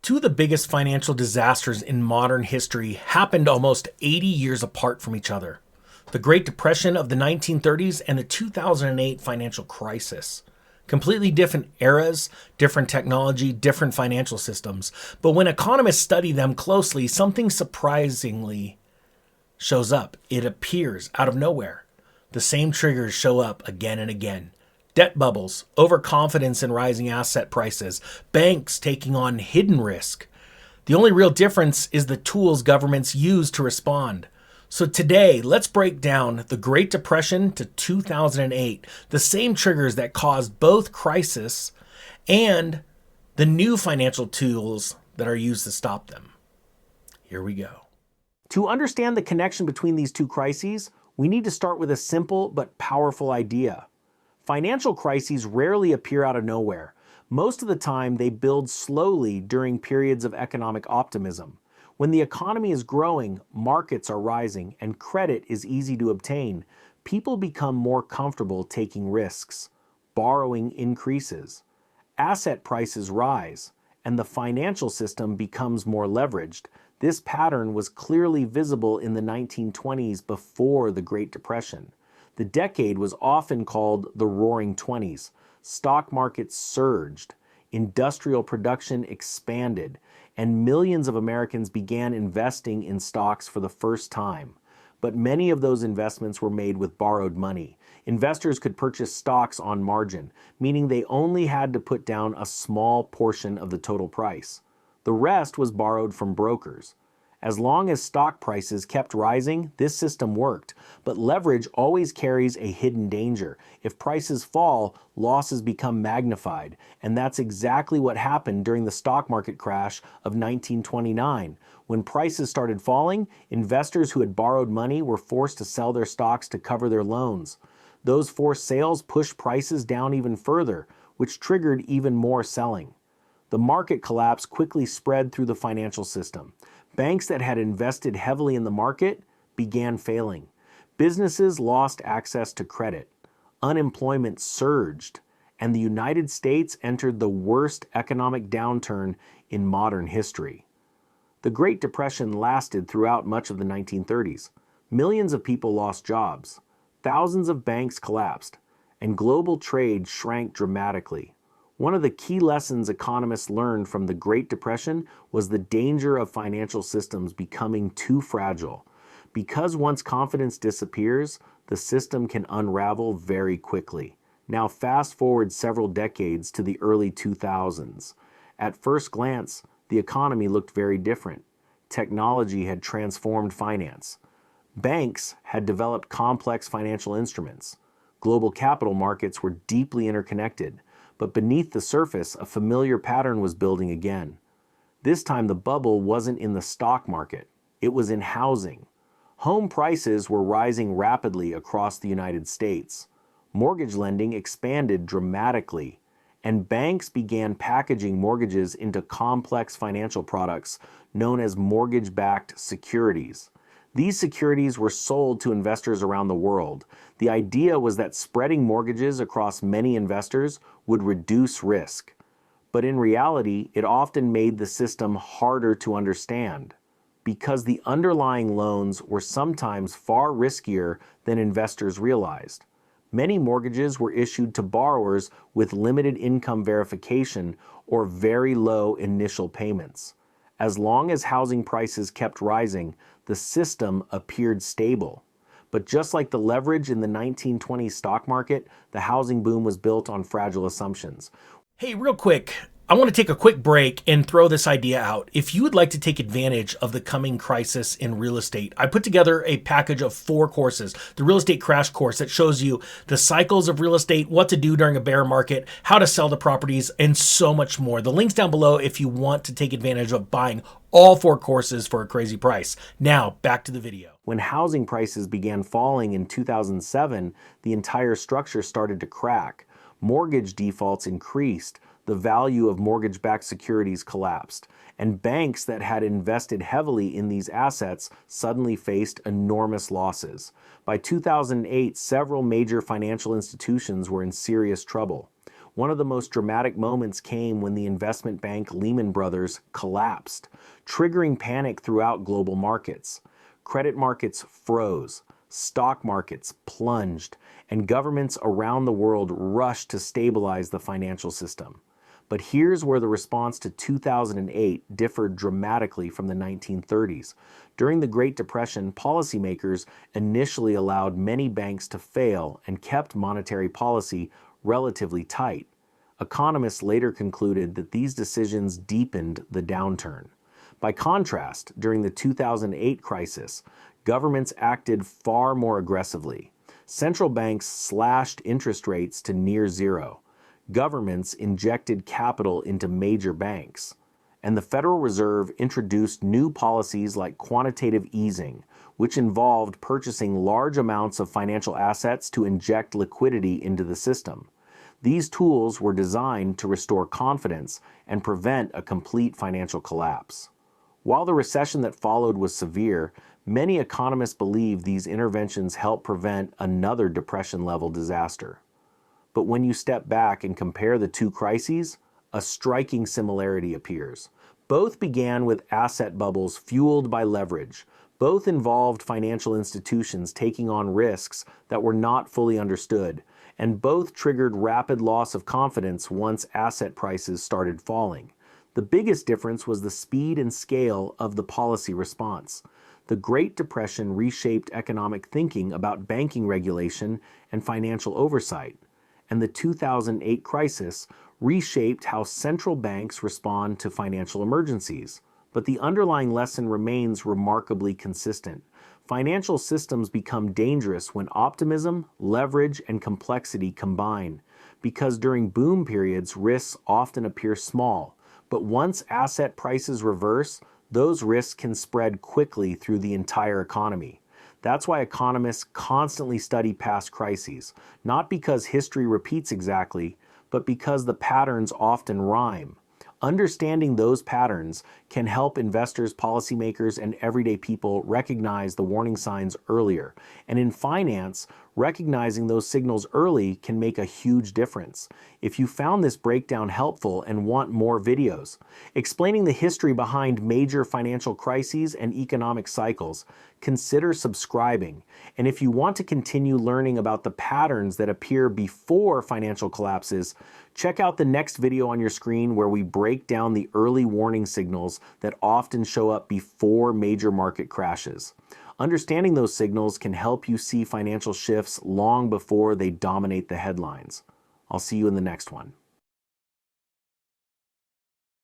Two of the biggest financial disasters in modern history happened almost 80 years apart from each other. The Great Depression of the 1930s and the 2008 financial crisis. Completely different eras, different technology, different financial systems. But when economists study them closely, something surprisingly shows up. It appears out of nowhere. The same triggers show up again and again. Debt bubbles, overconfidence in rising asset prices, banks taking on hidden risk. The only real difference is the tools governments use to respond. So today, let's break down the Great Depression to 2008, the same triggers that caused both crisis and the new financial tools that are used to stop them. Here we go. To understand the connection between these two crises, we need to start with a simple but powerful idea. Financial crises rarely appear out of nowhere. Most of the time, they build slowly during periods of economic optimism. When the economy is growing, markets are rising, and credit is easy to obtain, people become more comfortable taking risks. Borrowing increases. Asset prices rise, and the financial system becomes more leveraged. This pattern was clearly visible in the 1920s before the Great Depression. The decade was often called the Roaring Twenties. Stock markets surged, industrial production expanded, and millions of Americans began investing in stocks for the first time. But many of those investments were made with borrowed money. Investors could purchase stocks on margin, meaning they only had to put down a small portion of the total price. The rest was borrowed from brokers. As long as stock prices kept rising, this system worked, but leverage always carries a hidden danger. If prices fall, losses become magnified, and that's exactly what happened during the stock market crash of 1929. When prices started falling, investors who had borrowed money were forced to sell their stocks to cover their loans. Those forced sales pushed prices down even further, which triggered even more selling. The market collapse quickly spread through the financial system. Banks that had invested heavily in the market began failing. Businesses lost access to credit. Unemployment surged, and the United States entered the worst economic downturn in modern history. The Great Depression lasted throughout much of the 1930s. Millions of people lost jobs. Thousands of banks collapsed, and global trade shrank dramatically. One of the key lessons economists learned from the Great Depression was the danger of financial systems becoming too fragile. Because once confidence disappears, the system can unravel very quickly. Now fast forward several decades to the early 2000s. At first glance, the economy looked very different. Technology had transformed finance. Banks had developed complex financial instruments. Global capital markets were deeply interconnected. But beneath the surface, a familiar pattern was building again. This time the bubble wasn't in the stock market, it was in housing. Home prices were rising rapidly across the United States. Mortgage lending expanded dramatically, and banks began packaging mortgages into complex financial products known as mortgage-backed securities. These securities were sold to investors around the world. The idea was that spreading mortgages across many investors would reduce risk. But in reality, it often made the system harder to understand because the underlying loans were sometimes far riskier than investors realized. Many mortgages were issued to borrowers with limited income verification or very low initial payments. As long as housing prices kept rising, the system appeared stable. But just like the leverage in the 1920s stock market, the housing boom was built on fragile assumptions. Hey, real quick, I want to take a quick break and throw this idea out. If you would like to take advantage of the coming crisis in real estate, I put together a package of 4 courses. The Real Estate Crash Course that shows you the cycles of real estate, what to do during a bear market, how to sell the properties, and so much more. The link's down below if you want to take advantage of buying all 4 courses for a crazy price. Now, back to the video. When housing prices began falling in 2007, the entire structure started to crack. Mortgage defaults increased. The value of mortgage-backed securities collapsed, and banks that had invested heavily in these assets suddenly faced enormous losses. By 2008, several major financial institutions were in serious trouble. One of the most dramatic moments came when the investment bank Lehman Brothers collapsed, triggering panic throughout global markets. Credit markets froze, stock markets plunged, and governments around the world rushed to stabilize the financial system. But here's where the response to 2008 differed dramatically from the 1930s. During the Great Depression, policymakers initially allowed many banks to fail and kept monetary policy relatively tight. Economists later concluded that these decisions deepened the downturn. By contrast, during the 2008 crisis, governments acted far more aggressively. Central banks slashed interest rates to near zero. Governments injected capital into major banks. And the Federal Reserve introduced new policies like quantitative easing, which involved purchasing large amounts of financial assets to inject liquidity into the system. These tools were designed to restore confidence and prevent a complete financial collapse. While the recession that followed was severe, many economists believe these interventions helped prevent another depression-level disaster. But when you step back and compare the two crises, a striking similarity appears. Both began with asset bubbles fueled by leverage. Both involved financial institutions taking on risks that were not fully understood, and both triggered rapid loss of confidence once asset prices started falling. The biggest difference was the speed and scale of the policy response. The Great Depression reshaped economic thinking about banking regulation and financial oversight, and the 2008 crisis reshaped how central banks respond to financial emergencies. But the underlying lesson remains remarkably consistent. Financial systems become dangerous when optimism, leverage, and complexity combine, because during boom periods, risks often appear small. But once asset prices reverse, those risks can spread quickly through the entire economy. That's why economists constantly study past crises, not because history repeats exactly, but because the patterns often rhyme. Understanding those patterns can help investors, policymakers, and everyday people recognize the warning signs earlier. And in finance, recognizing those signals early can make a huge difference. If you found this breakdown helpful and want more videos explaining the history behind major financial crises and economic cycles, consider subscribing. And if you want to continue learning about the patterns that appear before financial collapses, check out the next video on your screen where we break down the early warning signals that often show up before major market crashes. Understanding those signals can help you see financial shifts long before they dominate the headlines. I'll see you in the next one.